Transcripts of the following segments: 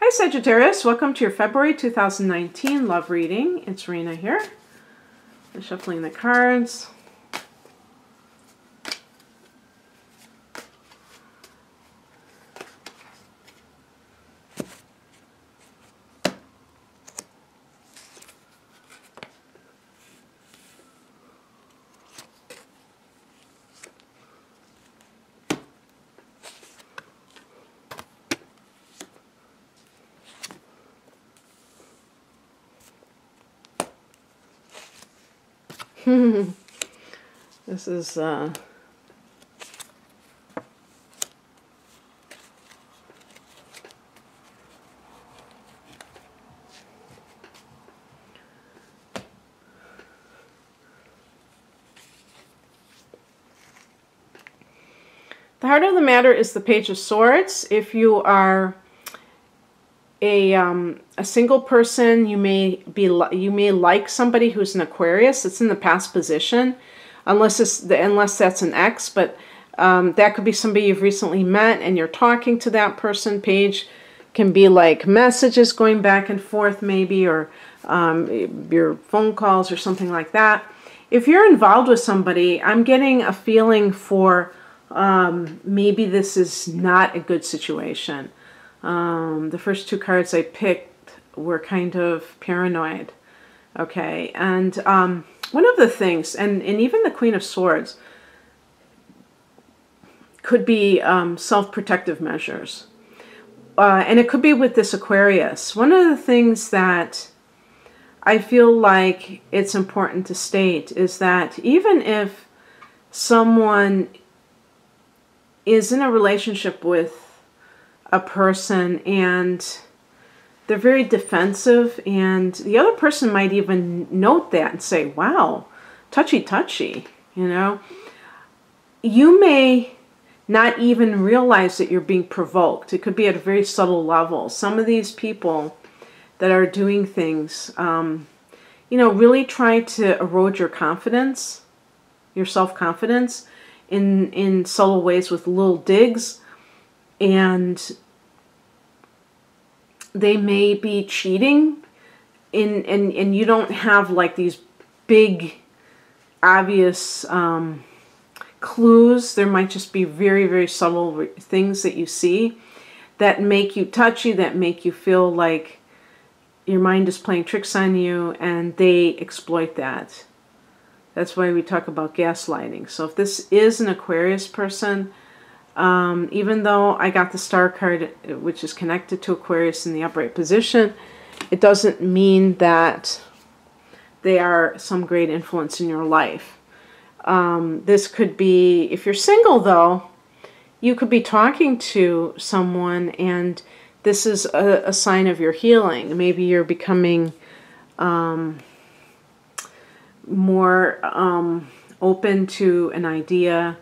Hi Sagittarius, welcome to your February 2019 love reading. It's Rena here. I'm shuffling the cards. This is the heart of the matter is the Page of Swords. If you are a single person, you may like somebody who's an Aquarius. It's in the past position, unless that's an ex. But that could be somebody you've recently met and you're talking to that person. Page can be like messages going back and forth, maybe, or your phone calls or something like that. If you're involved with somebody, I'm getting a feeling for maybe this is not a good situation. The first two cards I picked were kind of paranoid. Okay, and one of the things, and even the Queen of Swords, could be self-protective measures. And it could be with this Aquarius. One of the things that I feel like it's important to state is that even if someone is in a relationship with a person and they're very defensive, and the other person might even note that and say, wow, touchy, you know, you may not even realize that you're being provoked. It could be at a very subtle level. Some of these people that are doing things, you know, really try to erode your confidence, your self-confidence in subtle ways with little digs. And they may be cheating and you don't have like these big obvious clues. There might just be very, very subtle things that you see that make you touchy, that make you feel like your mind is playing tricks on you, and they exploit that. That's why we talk about gaslighting. So if this is an Aquarius person, even though I got the Star card, which is connected to Aquarius in the upright position, it doesn't mean that they are some great influence in your life. This could be, if you're single though, you could be talking to someone and this is a sign of your healing. Maybe you're becoming more open to an idea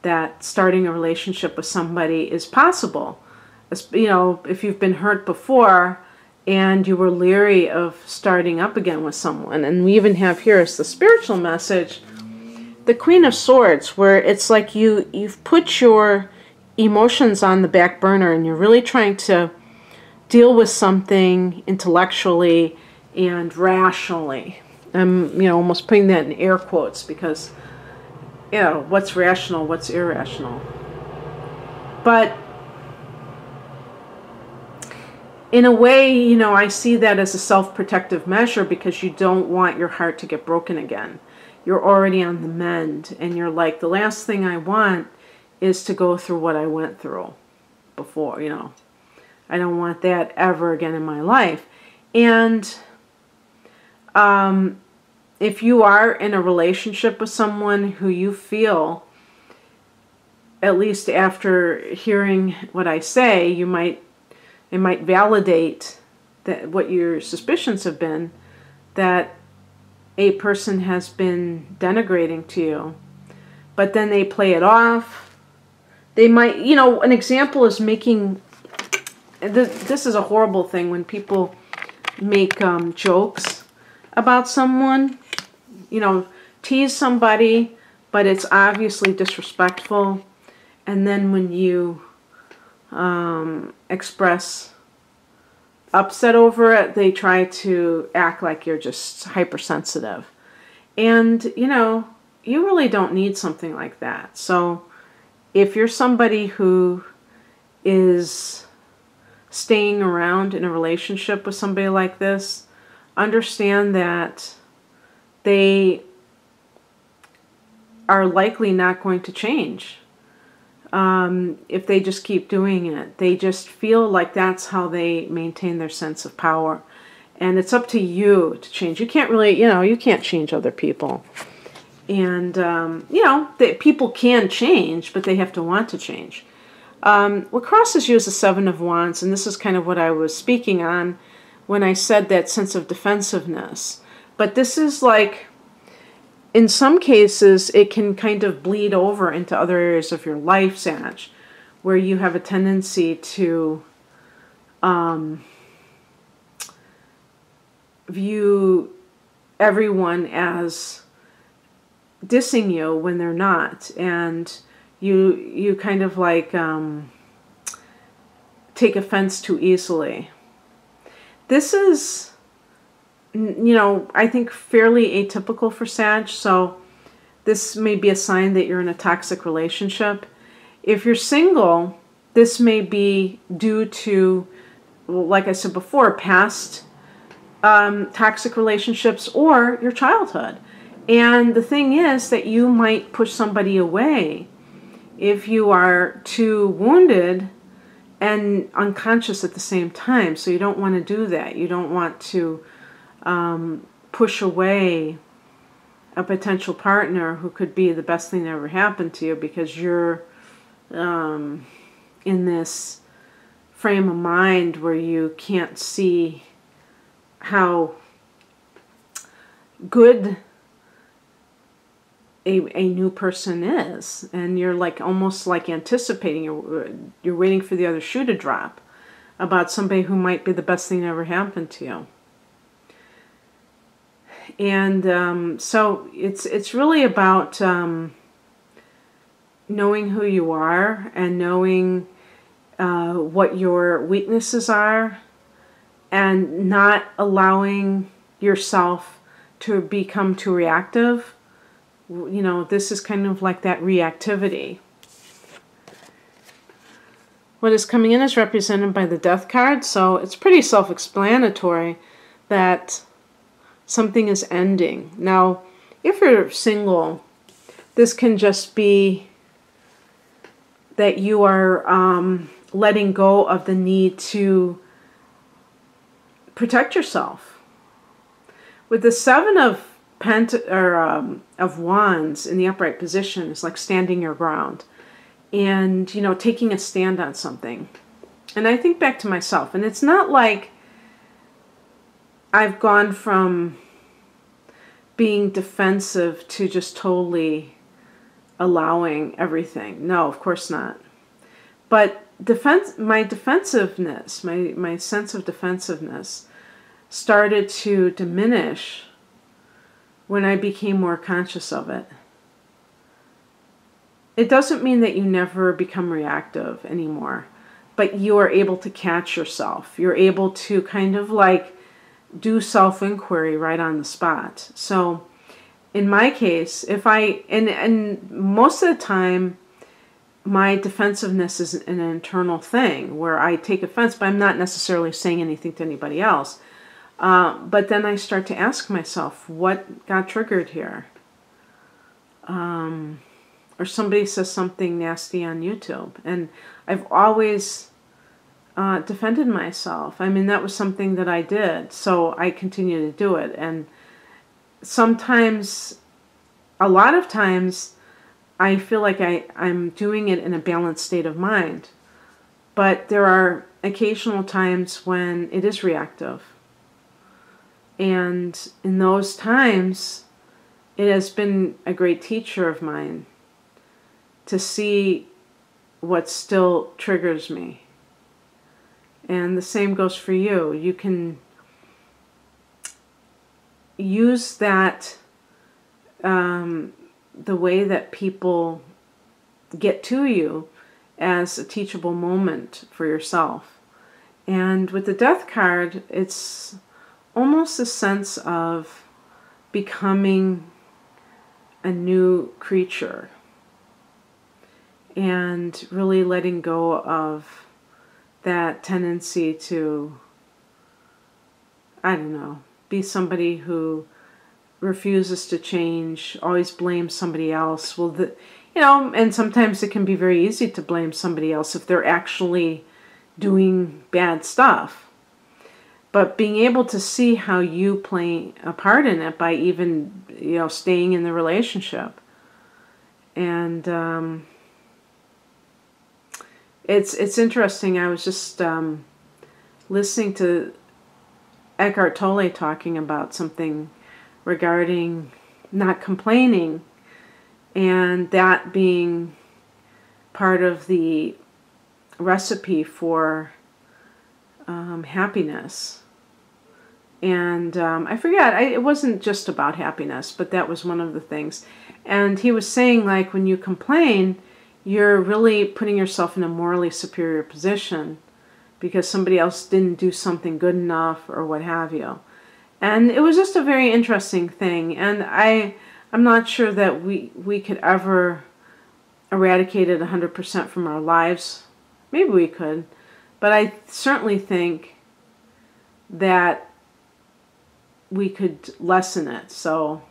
that starting a relationship with somebody is possible. You know, if you've been hurt before and you were leery of starting up again with someone. And we even have here as the spiritual message, the Queen of Swords, where it's like you've put your emotions on the back burner and you're really trying to deal with something intellectually and rationally. I'm, you know, almost putting that in air quotes because, you know, what's rational, what's irrational. But in a way, you know, I see that as a self-protective measure because you don't want your heart to get broken again. You're already on the mend and you're like, the last thing I want is to go through what I went through before, you know. I don't want that ever again in my life. And if you are in a relationship with someone who you feel, at least after hearing what I say, it might validate that what your suspicions have been, that a person has been denigrating to you, but then they play it off. They might, you know, an example is making, this is a horrible thing when people make jokes about someone, you know, tease somebody, but it's obviously disrespectful. And then when you express upset over it, they try to act like you're just hypersensitive. And, you know, you really don't need something like that. So if you're somebody who is staying around in a relationship with somebody like this, understand that they are likely not going to change. If they just keep doing it, they just feel like that's how they maintain their sense of power. And it's up to you to change. You can't really, you know, you can't change other people. And, you know, people can change, but they have to want to change. What crosses you is the Seven of Wands, and this is kind of what I was speaking on when I said that sense of defensiveness. But this is like, in some cases, it can kind of bleed over into other areas of your life, Sag, where you have a tendency to view everyone as dissing you when they're not, and you kind of like take offense too easily. This is, you know, I think fairly atypical for Sag, so this may be a sign that you're in a toxic relationship. If you're single, this may be due to, well, like I said before, past toxic relationships or your childhood. And the thing is that you might push somebody away if you are too wounded and unconscious at the same time. So you don't want to do that. You don't want to push away a potential partner who could be the best thing that ever happened to you because you're in this frame of mind where you can't see how good a new person is, and you're like almost like anticipating, you're waiting for the other shoe to drop about somebody who might be the best thing that ever happened to you. And so it's really about knowing who you are and knowing what your weaknesses are, and not allowing yourself to become too reactive. You know, this is kind of like that reactivity. What is coming in is represented by the Death card, so it's pretty self-explanatory that something is ending. Now, if you're single, this can just be that you are letting go of the need to protect yourself. With the Seven of Wands in the upright position is like standing your ground and, you know, taking a stand on something. And I think back to myself, and it's not like I've gone from being defensive to just totally allowing everything. No, of course not. But my defensiveness, my sense of defensiveness started to diminish when I became more conscious of it. It doesn't mean that you never become reactive anymore, but you are able to catch yourself. You're able to kind of like do self-inquiry right on the spot. So in my case, if and most of the time, my defensiveness is an internal thing where I take offense, but I'm not necessarily saying anything to anybody else. But then I start to ask myself, what got triggered here? Or somebody says something nasty on YouTube. And I've always defended myself. I mean, that was something that I did, so I continue to do it. And sometimes, a lot of times, I feel like I'm doing it in a balanced state of mind. But there are occasional times when it is reactive. And in those times, it has been a great teacher of mine to see what still triggers me. And the same goes for you. You can use that, the way that people get to you, as a teachable moment for yourself. And with the Death card, it's almost a sense of becoming a new creature and really letting go of that tendency to, I don't know, be somebody who refuses to change, always blames somebody else. Well, and sometimes it can be very easy to blame somebody else if they're actually doing bad stuff. But being able to see how you play a part in it by even, staying in the relationship. And it's interesting. I was just listening to Eckhart Tolle talking about something regarding not complaining, and that being part of the recipe for happiness. And I forget, it wasn't just about happiness, but that was one of the things. And he was saying, like, when you complain, you're really putting yourself in a morally superior position because somebody else didn't do something good enough or what have you. And it was just a very interesting thing. And I'm not sure that we could ever eradicate it 100% from our lives. Maybe we could. But I certainly think that we could lessen it so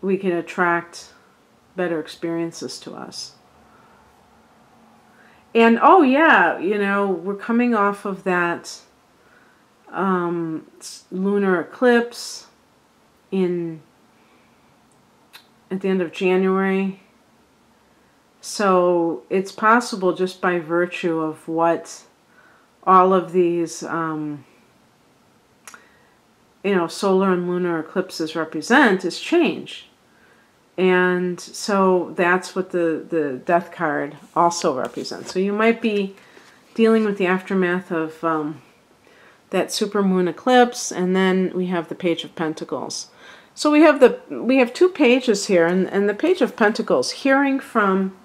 we can attract better experiences to us. And oh yeah, we're coming off of that lunar eclipse at the end of January. So it's possible, just by virtue of what all of these solar and lunar eclipses represent, is change. And so that's what the Death card also represents. So you might be dealing with the aftermath of that supermoon eclipse, and then we have the Page of Pentacles. So we have two pages here, and the Page of Pentacles, hearing from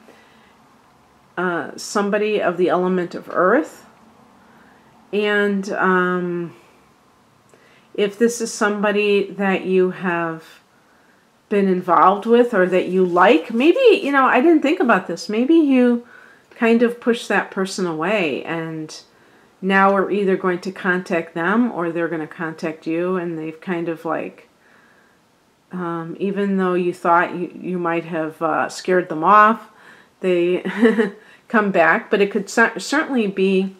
somebody of the element of Earth, and if this is somebody that you have been involved with or that you like, maybe, I didn't think about this, maybe you kind of push that person away, and now we're either going to contact them or they're going to contact you, and they've kind of like, even though you thought you might have scared them off, they come back. But it could certainly be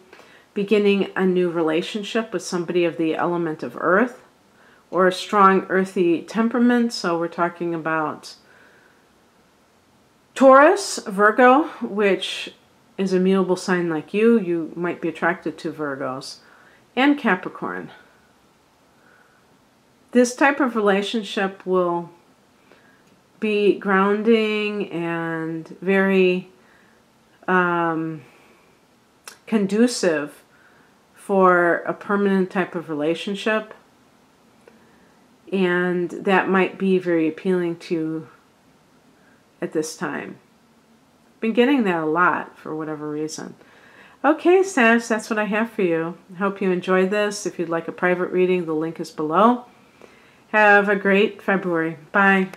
beginning a new relationship with somebody of the element of Earth, or a strong earthy temperament. So we're talking about Taurus, Virgo, which is a mutable sign like you. You might be attracted to Virgos, and Capricorn. This type of relationship will be grounding and very conducive for a permanent type of relationship. And that might be very appealing to you at this time. Been getting that a lot for whatever reason. Okay, Sag, that's what I have for you. I hope you enjoyed this. If you'd like a private reading, the link is below. Have a great February. Bye.